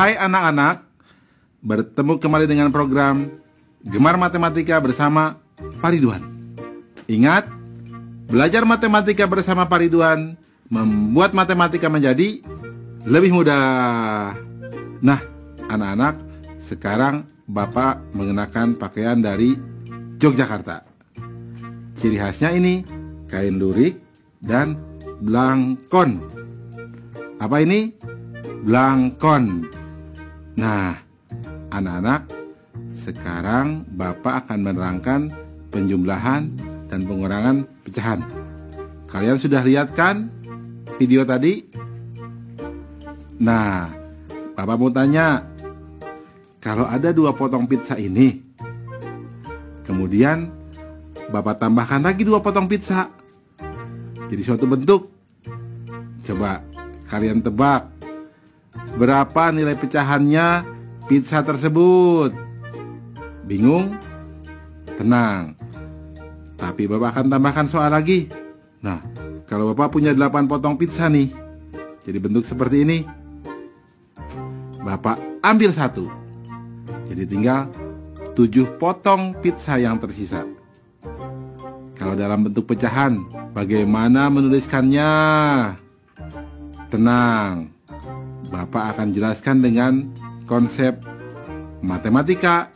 Hai anak-anak, bertemu kembali dengan program Gemar Matematika bersama Pak Ridwan. Ingat, belajar matematika bersama Pak Ridwan membuat matematika menjadi lebih mudah. Nah, anak-anak, sekarang Bapak mengenakan pakaian dari Yogyakarta. Ciri khasnya ini kain lurik dan blangkon. Apa ini? Blangkon. Nah, anak-anak, sekarang Bapak akan menerangkan penjumlahan dan pengurangan pecahan. Kalian sudah lihat kan video tadi? Nah, Bapak mau tanya, kalau ada 2 potong pizza ini, kemudian Bapak tambahkan lagi 2 potong pizza, jadi suatu bentuk. Coba kalian tebak, berapa nilai pecahannya pizza tersebut? Bingung? Tenang, tapi Bapak akan tambahkan soal lagi. Nah, kalau Bapak punya 8 potong pizza nih, jadi bentuk seperti ini, Bapak ambil 1, jadi tinggal 7 potong pizza yang tersisa. Kalau dalam bentuk pecahan, bagaimana menuliskannya? Tenang, Bapak akan jelaskan dengan konsep matematika,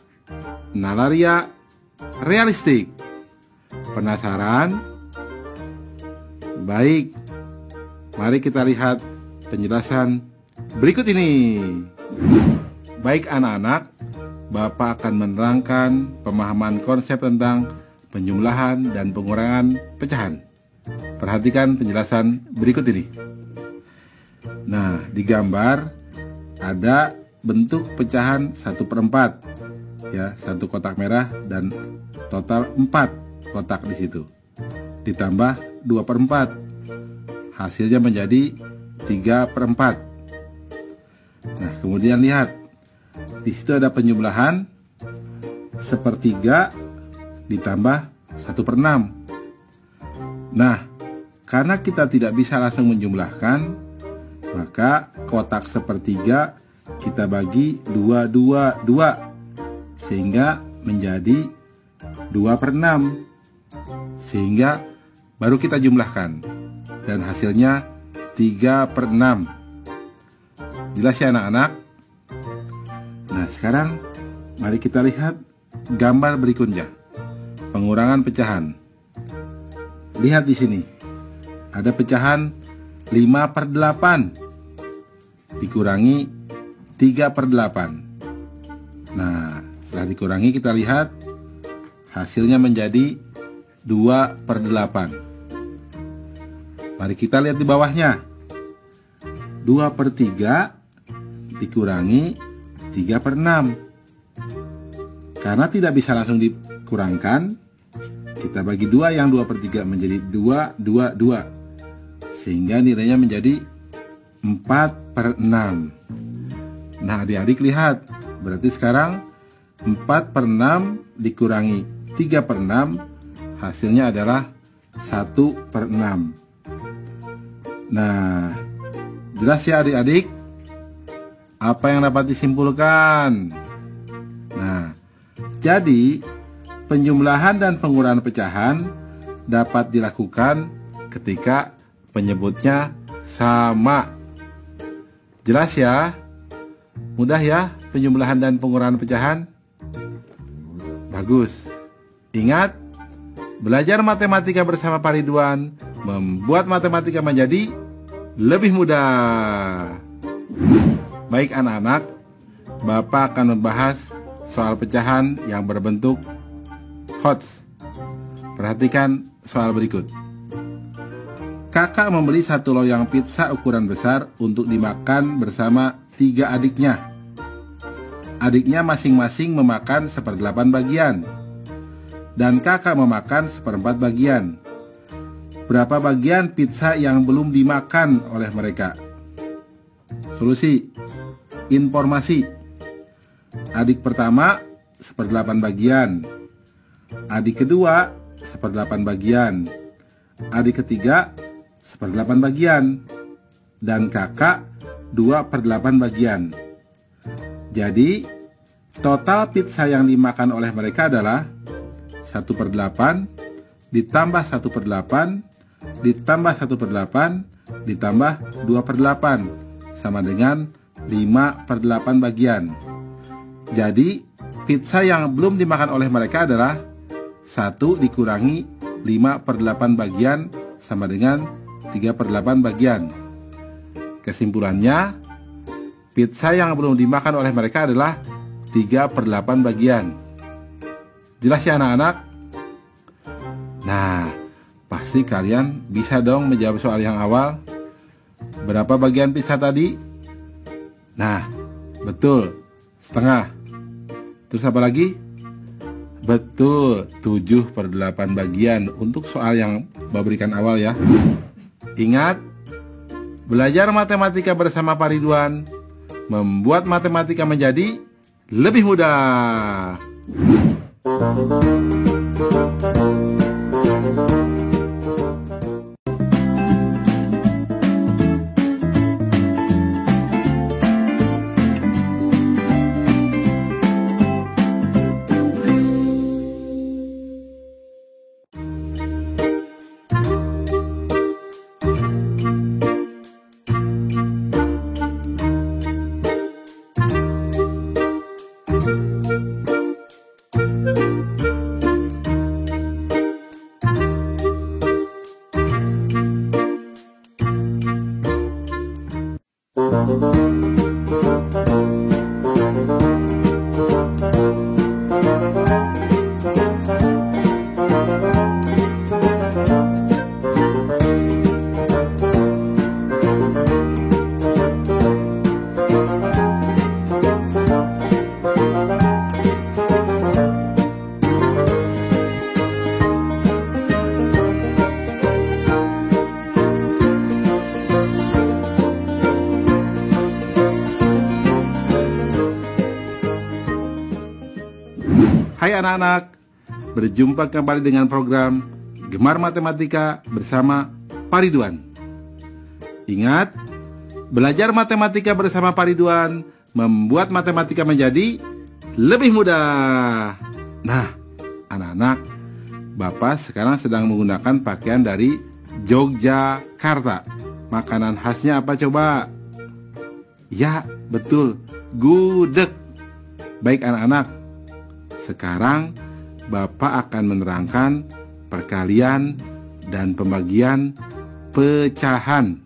nalaria, realistik. Penasaran? Baik, mari kita lihat penjelasan berikut ini. Baik anak-anak, Bapak akan menerangkan pemahaman konsep tentang penjumlahan dan pengurangan pecahan. Perhatikan penjelasan berikut ini. Nah, di gambar ada bentuk pecahan 1/4, ya, 1 kotak merah dan total 4 kotak di situ. Ditambah 2/4, hasilnya menjadi 3/4. Nah, kemudian lihat, di situ ada penjumlahan 1/3 ditambah 1/6. Nah, karena kita tidak bisa langsung menjumlahkan, maka kotak 1/3 kita bagi 2 sehingga menjadi 2/6, sehingga baru kita jumlahkan dan hasilnya 3/6. Jelas ya anak-anak? Nah, sekarang mari kita lihat gambar berikutnya, pengurangan pecahan. Lihat di sini, ada pecahan 5/8 dikurangi 3/8. Nah, setelah dikurangi kita lihat hasilnya menjadi 2/8. Mari kita lihat di bawahnya, 2/3 dikurangi 3/6. Karena tidak bisa langsung dikurangkan, kita bagi 2 yang 2/3 menjadi 2, sehingga nilainya menjadi 4/6. Nah, adik-adik lihat, berarti sekarang 4/6 dikurangi 3/6, hasilnya adalah 1/6. Nah, jelas ya adik-adik? Apa yang dapat disimpulkan? Nah, jadi penjumlahan dan pengurangan pecahan dapat dilakukan ketika penyebutnya sama. Jelas ya? Mudah ya penjumlahan dan pengurangan pecahan? Bagus. Ingat, belajar matematika bersama Pak Ridwan membuat matematika menjadi lebih mudah. Baik anak-anak, Bapak akan membahas soal pecahan yang berbentuk HOTS. Perhatikan soal berikut. Kakak membeli 1 loyang pizza ukuran besar untuk dimakan bersama 3 adiknya. Adiknya masing-masing memakan 1/8 bagian, dan kakak memakan 1/4 bagian. Berapa bagian pizza yang belum dimakan oleh mereka? Solusi. Informasi. Adik pertama 1/8 bagian, adik kedua 1/8 bagian, adik ketiga 1/8 bagian, dan kakak 2/8 bagian. Jadi, total pizza yang dimakan oleh mereka adalah 1/8 ditambah 1/8 ditambah 1/8 ditambah 2/8 sama dengan 5/8 bagian. Jadi, pizza yang belum dimakan oleh mereka adalah 1 dikurangi 5/8 bagian sama dengan 3/8 bagian. Kesimpulannya, pizza yang belum dimakan oleh mereka adalah 3/8 bagian. Jelas ya anak-anak? Nah, pasti kalian bisa dong menjawab soal yang awal. Berapa bagian pizza tadi? Nah, betul, setengah. Terus apa lagi? Betul, 7/8 bagian untuk soal yang Bapak berikan awal ya. Ingat, belajar matematika bersama Pak Ridwan membuat matematika menjadi lebih mudah. Hai anak-anak, berjumpa kembali dengan program Gemar Matematika bersama Pak Ridwan. Ingat, belajar matematika bersama Pak Ridwan membuat matematika menjadi lebih mudah. Nah, anak-anak, Bapak sekarang sedang menggunakan pakaian dari Yogyakarta. Makanan khasnya apa coba? Ya, betul, gudeg. Baik anak-anak, sekarang Bapak akan menerangkan perkalian dan pembagian pecahan.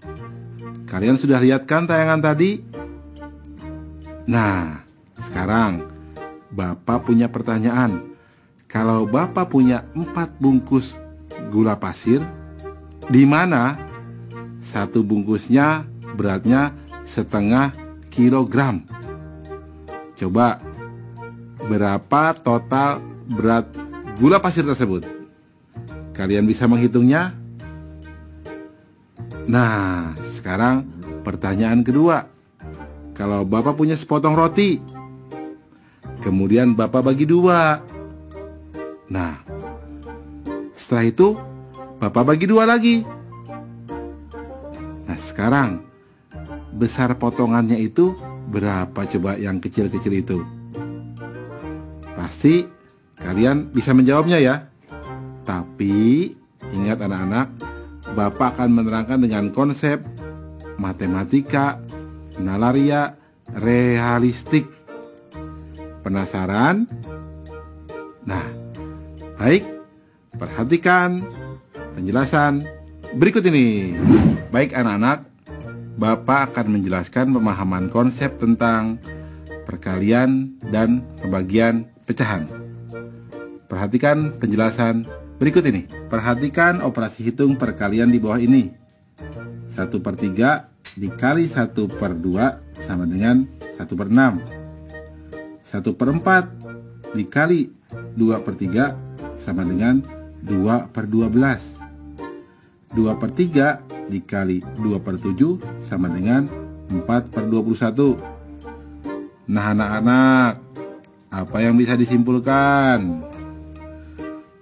Kalian sudah lihat kan tayangan tadi? Nah, sekarang Bapak punya pertanyaan. Kalau Bapak punya 4 bungkus gula pasir, di mana satu bungkusnya beratnya 1/2 kilogram? Coba, berapa total berat gula pasir tersebut? Kalian bisa menghitungnya? Nah, sekarang pertanyaan kedua. Kalau Bapak punya sepotong roti, kemudian Bapak bagi 2. Nah, setelah itu Bapak bagi 2 lagi. Nah, sekarang besar potongannya itu berapa coba yang kecil-kecil itu? Pasti kalian bisa menjawabnya ya. Tapi ingat anak-anak, Bapak akan menerangkan dengan konsep matematika, nalaria, realistik. Penasaran? Nah, baik, perhatikan penjelasan berikut ini. Baik anak-anak, Bapak akan menjelaskan pemahaman konsep tentang perkalian dan pembagian pecahan. Perhatikan penjelasan berikut ini. Perhatikan operasi hitung perkalian di bawah ini. 1/3 dikali 1/2 sama dengan 1/6. 1/4 dikali 2/3 sama dengan 2/12. 2/3 dikali 2/7 sama dengan 4/21. Nah anak-anak, apa yang bisa disimpulkan?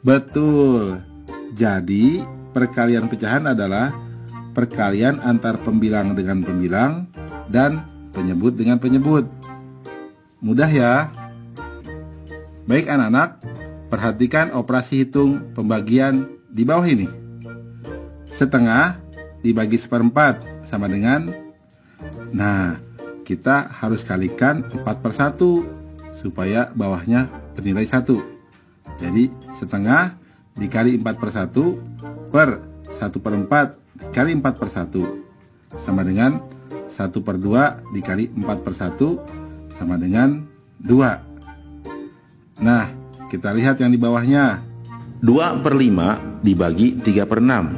Betul. Jadi perkalian pecahan adalah perkalian antar pembilang dengan pembilang dan penyebut dengan penyebut. Mudah ya. Baik anak-anak, perhatikan operasi hitung pembagian di bawah ini. Setengah dibagi seperempat sama dengan, nah, kita harus kalikan 4/1 supaya bawahnya bernilai 1. Jadi setengah dikali 4/1 per 1/4 dikali 4/1 sama dengan 1/2 dikali 4/1 sama dengan 2. Nah, kita lihat yang di bawahnya. 2/5 dibagi 3/6.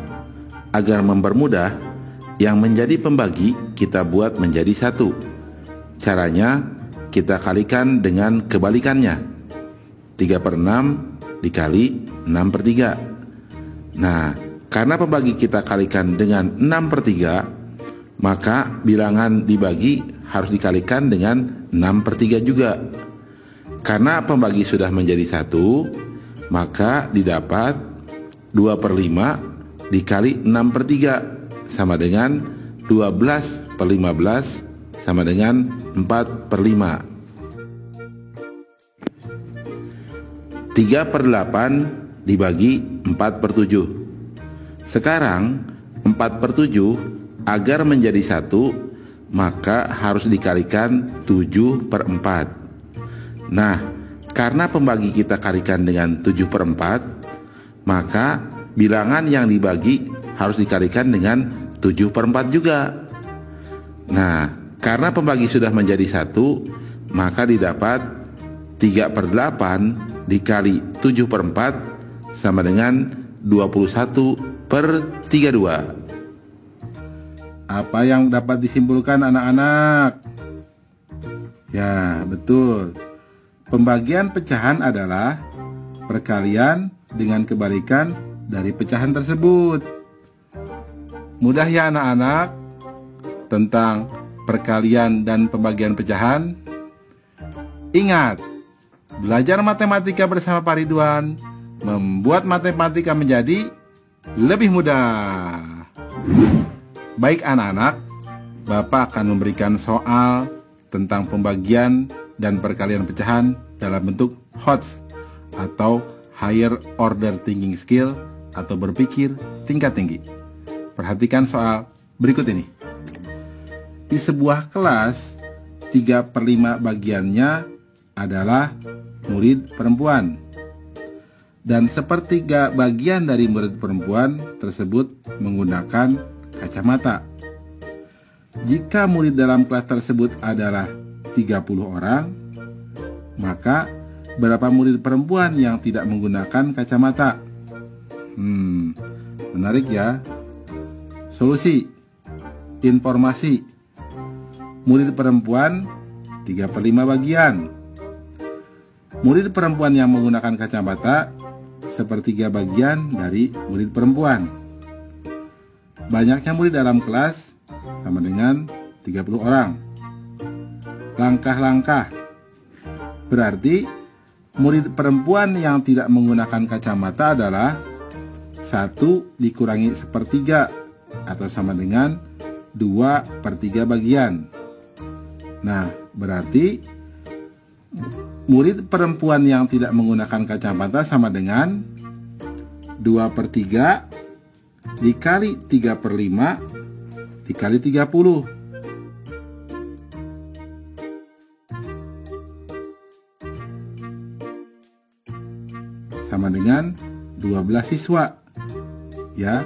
Agar mempermudah, yang menjadi pembagi kita buat menjadi 1. Caranya, kita kalikan dengan kebalikannya. 3/6 dikali 6/3. Nah, karena pembagi kita kalikan dengan 6/3, maka bilangan dibagi harus dikalikan dengan 6/3 juga. Karena pembagi sudah menjadi 1, maka didapat 2/5 dikali 6/3 sama dengan 12/15 sama dengan 4/5. 3/8 dibagi 4/7. Sekarang 4/7 agar menjadi 1, maka harus dikalikan 7/4. Nah, karena pembagi kita kalikan dengan 7/4, maka bilangan yang dibagi harus dikalikan dengan 7/4 juga. Nah, karena pembagi sudah menjadi 1, maka didapat 3/8 dikali 7/4 sama dengan 21/32. Apa yang dapat disimpulkan anak-anak? Ya, betul. Pembagian pecahan adalah perkalian dengan kebalikan dari pecahan tersebut. Mudah ya anak-anak tentang perkalian dan pembagian pecahan? Ingat, belajar matematika bersama Pak Ridwan membuat matematika menjadi lebih mudah. Baik anak-anak, Bapak akan memberikan soal tentang pembagian dan perkalian pecahan dalam bentuk HOTS atau Higher Order Thinking Skill atau berpikir tingkat tinggi. Perhatikan soal berikut ini. Di sebuah kelas, 3/5 bagiannya adalah murid perempuan. Dan sepertiga bagian dari murid perempuan tersebut menggunakan kacamata. Jika murid dalam kelas tersebut adalah 30 orang, maka berapa murid perempuan yang tidak menggunakan kacamata? Menarik ya. Solusi. Informasi. Murid perempuan 3/5 bagian. Murid perempuan yang menggunakan kacamata sepertiga bagian dari murid perempuan. Banyaknya murid dalam kelas sama dengan 30 orang. Langkah-langkah. Berarti murid perempuan yang tidak menggunakan kacamata adalah 1 dikurangi sepertiga atau sama dengan 2/3 bagian. Nah, berarti murid perempuan yang tidak menggunakan kacamata sama dengan 2/3 dikali 3/5 dikali 30. Sama dengan 12 siswa. Ya.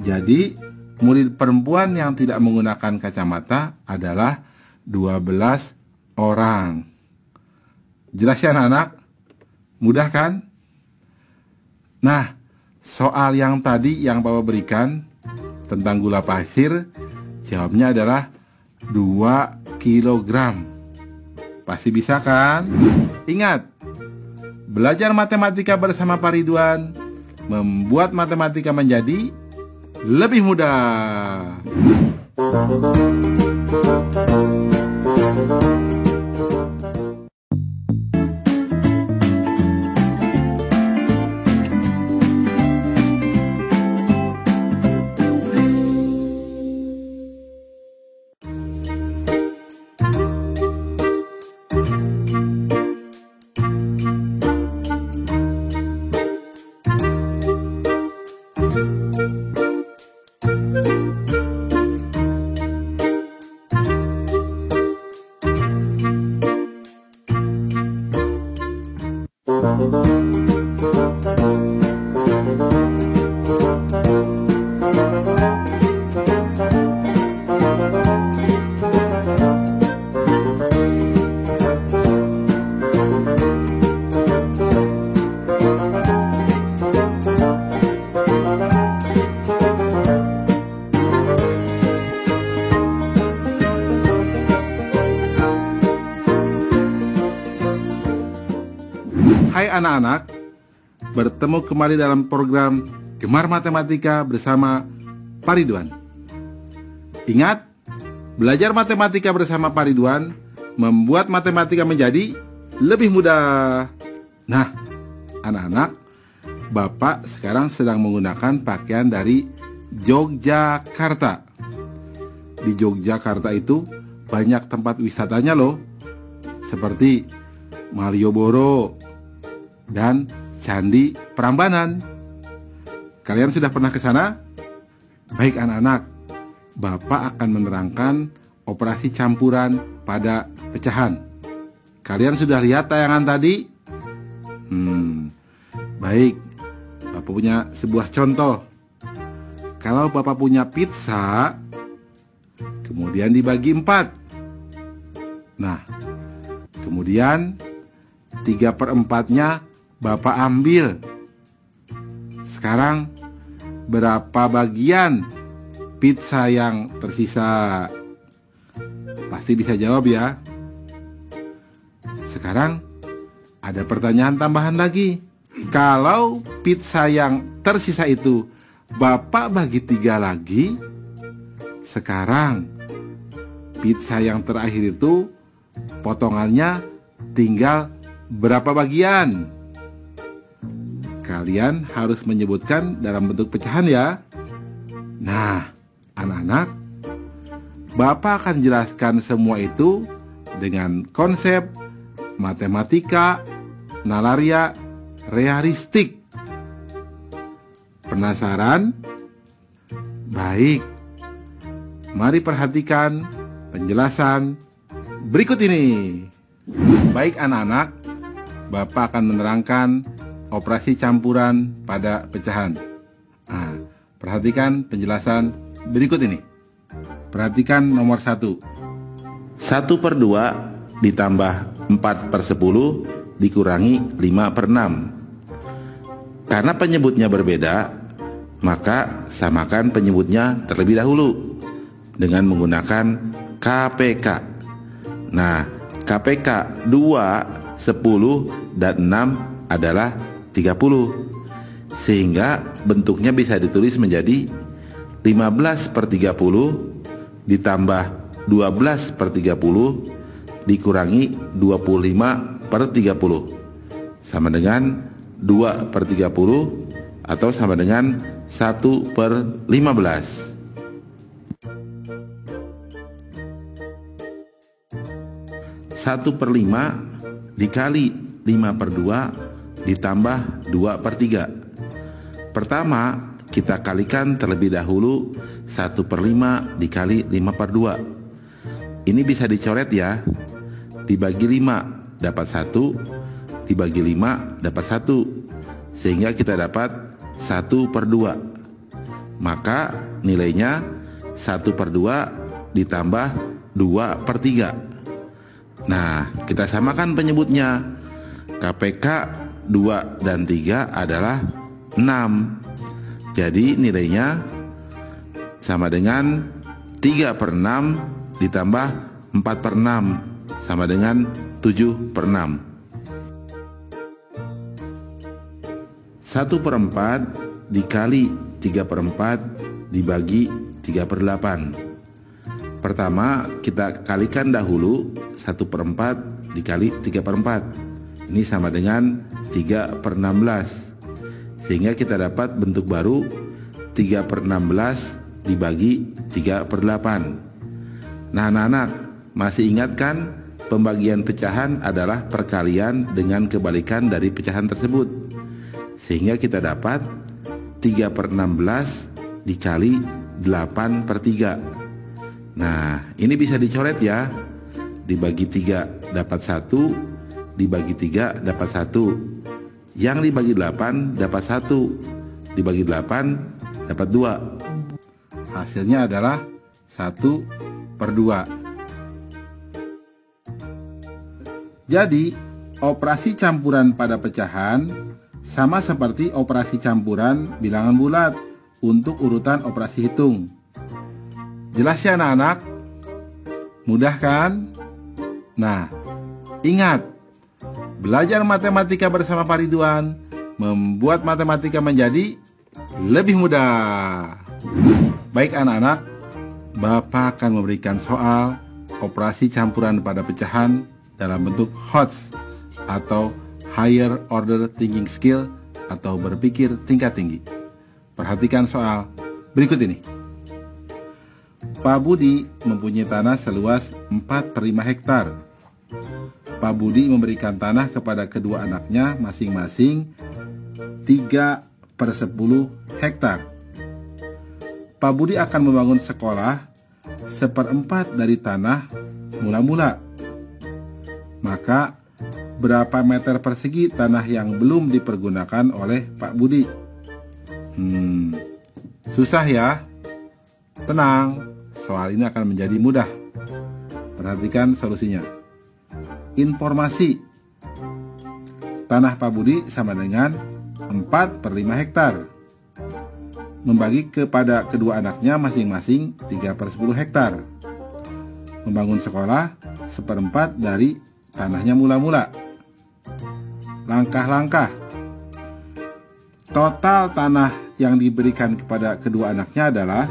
Jadi, murid perempuan yang tidak menggunakan kacamata adalah 12 orang. Jelas ya anak-anak? Mudah kan? Nah, soal yang tadi yang Bapak berikan tentang gula pasir, jawabnya adalah 2 kilogram. Pasti bisa kan? Ingat, belajar matematika bersama Pak Ridwan membuat matematika menjadi lebih mudah. Hai anak-anak, bertemu kembali dalam program Gemar Matematika bersama Pak Ridwan. Ingat, belajar matematika bersama Pak Ridwan membuat matematika menjadi lebih mudah. Nah, anak-anak, Bapak sekarang sedang menggunakan pakaian dari Yogyakarta. Di Yogyakarta itu banyak tempat wisatanya loh, seperti Malioboro dan Candi Prambanan. Kalian sudah pernah ke sana? Baik anak-anak, Bapak akan menerangkan operasi campuran pada pecahan. Kalian sudah lihat tayangan tadi? Baik, Bapak punya sebuah contoh. Kalau Bapak punya pizza, kemudian dibagi 4. Nah, kemudian 3/4-nya Bapak ambil. Sekarang berapa bagian pizza yang tersisa? Pasti bisa jawab ya. Sekarang ada pertanyaan tambahan lagi. Kalau pizza yang tersisa itu Bapak bagi 3 lagi, sekarang pizza yang terakhir itu potongannya tinggal berapa bagian? Kalian harus menyebutkan dalam bentuk pecahan ya. Nah, anak-anak, Bapak akan jelaskan semua itu dengan konsep matematika nalaria realistik. Penasaran? Baik, mari perhatikan penjelasan berikut ini. Baik anak-anak, Bapak akan menerangkan operasi campuran pada pecahan. Nah, perhatikan penjelasan berikut ini. Perhatikan nomor 1. 1/2 ditambah 4/10 dikurangi 5/6. Karena penyebutnya berbeda, maka samakan penyebutnya terlebih dahulu dengan menggunakan KPK. Nah, KPK 2, 10, dan 6 adalah 30. Sehingga bentuknya bisa ditulis menjadi 15/30 ditambah 12/30 dikurangi 25/30 sama dengan 2/30 atau sama dengan 1/15. Satu per 5 dikali 5/2 ditambah 2/3. Pertama, kita kalikan terlebih dahulu 1/5 dikali 5/2. Ini bisa dicoret ya. Dibagi 5 dapat 1, dibagi 5 dapat 1, sehingga kita dapat 1/2. Maka nilainya 1/2 ditambah 2/3. Nah, kita samakan penyebutnya. KPK 2 dan 3 adalah 6. Jadi nilainya sama dengan 3/6 ditambah 4/6 sama dengan 7/6. 1/4 dikali 3/4 dibagi 3/8. Pertama, kita kalikan dahulu 1/4 dikali 3/4. Ini sama dengan 3/16. Sehingga kita dapat bentuk baru 3/16 dibagi 3/8. Nah anak-anak, masih ingat kan pembagian pecahan adalah perkalian dengan kebalikan dari pecahan tersebut. Sehingga kita dapat 3/16 dikali 8/3. Nah, ini bisa dicoret ya. Dibagi 3 dapat 1, dibagi 3 dapat 1. Yang dibagi 8 dapat 1, dibagi 8 dapat 2. Hasilnya adalah 1/2. Jadi, operasi campuran pada pecahan sama seperti operasi campuran bilangan bulat untuk urutan operasi hitung. Jelas ya anak-anak? Mudah kan? Nah, ingat, belajar matematika bersama Pak Ridwan membuat matematika menjadi lebih mudah. Baik anak-anak, Bapak akan memberikan soal operasi campuran pada pecahan dalam bentuk HOTS atau Higher Order Thinking Skill atau berpikir tingkat tinggi. Perhatikan soal berikut ini. Pak Budi mempunyai tanah seluas 4/5 hektar. Pak Budi memberikan tanah kepada kedua anaknya masing-masing 3/10 hektar. Pak Budi akan membangun sekolah 1/4 dari tanah mula-mula. Maka berapa meter persegi tanah yang belum dipergunakan oleh Pak Budi? Susah ya? Tenang, soal ini akan menjadi mudah. Perhatikan solusinya. Informasi. Tanah Pak Budi sama dengan 4/5 hektar. Membagi kepada kedua anaknya masing-masing 3/10 hektar. Membangun sekolah 1/4 dari tanahnya mula-mula. Langkah-langkah. Total tanah yang diberikan kepada kedua anaknya adalah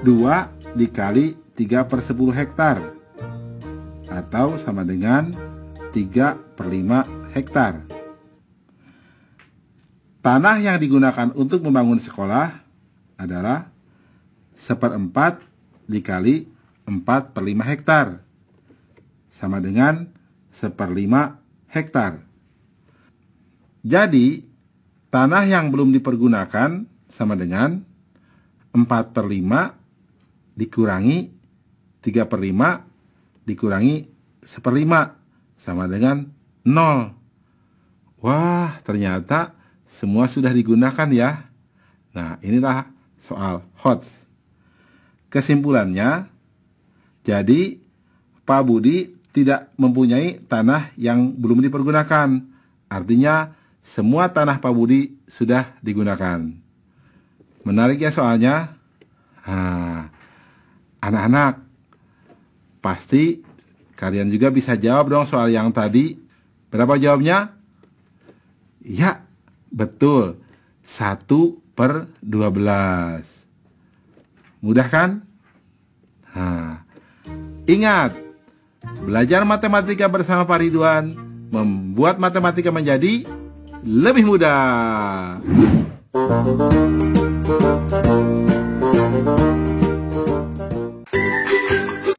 2 dikali 3/10 hektar atau sama dengan 3/5 hektar. Tanah yang digunakan untuk membangun sekolah adalah 1/4 dikali 4/5 hektar sama dengan 1/5 hektar. Jadi, tanah yang belum dipergunakan sama dengan 4/5 dikurangi 3/5 dikurangi 1/5 sama dengan 0. Wah, ternyata semua sudah digunakan ya. Nah, inilah soal HOTS. Kesimpulannya, jadi Pak Budi tidak mempunyai tanah yang belum dipergunakan. Artinya, semua tanah Pak Budi sudah digunakan. Menarik ya soalnya? Anak-anak, pasti kalian juga bisa jawab dong soal yang tadi. Berapa jawabnya? Ya, betul. 1/12. Mudah kan? Ingat, belajar matematika bersama Pak Ridwan membuat matematika menjadi lebih mudah.